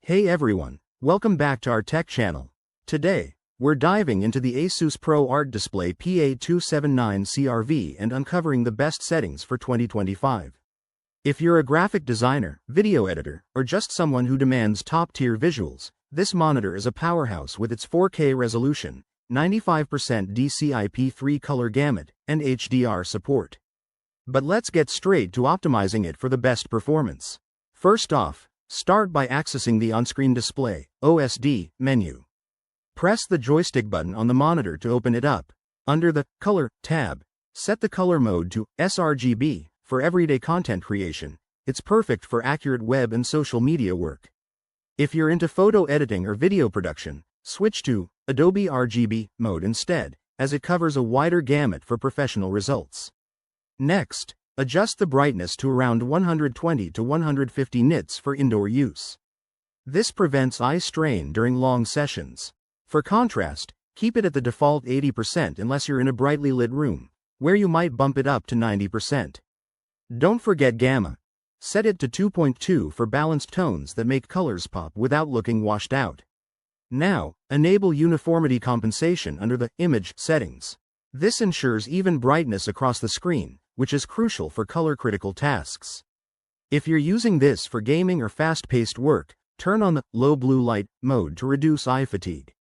Hey everyone, welcome back to our tech channel. Today, we're diving into the Asus Proart Display Pa279crv and uncovering the best settings for 2025. If you're a graphic designer, video editor, or just someone who demands top-tier visuals, this monitor is a powerhouse with its 4K resolution, 95% DCI-P3 color gamut, and HDR support. But let's get straight to optimizing it for the best performance. First off, start by accessing the on-screen display (OSD) menu. Press the joystick button on the monitor to open it up. Under the Color tab, set the color mode to sRGB for everyday content creation. It's perfect for accurate web and social media work. If you're into photo editing or video production, switch to Adobe RGB mode instead, as it covers a wider gamut for professional results. Next, adjust the brightness to around 120 to 150 nits for indoor use. This prevents eye strain during long sessions. For contrast, keep it at the default 80% unless you're in a brightly lit room, where you might bump it up to 90%. Don't forget gamma. Set it to 2.2 for balanced tones that make colors pop without looking washed out. Now, enable uniformity compensation under the Image settings. This ensures even brightness across the screen, which is crucial for color-critical tasks. If you're using this for gaming or fast-paced work, turn on the Low Blue Light mode to reduce eye fatigue.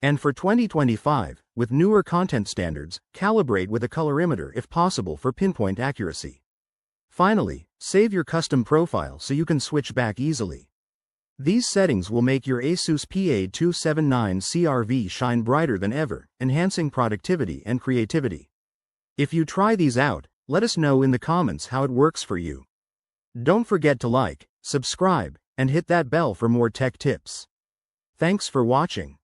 And for 2025, with newer content standards, calibrate with a colorimeter if possible for pinpoint accuracy. Finally, save your custom profile so you can switch back easily. These settings will make your Asus Pa279crv shine brighter than ever, enhancing productivity and creativity. If you try these out, let us know in the comments how it works for you. Don't forget to like, subscribe, and hit that bell for more tech tips. Thanks for watching.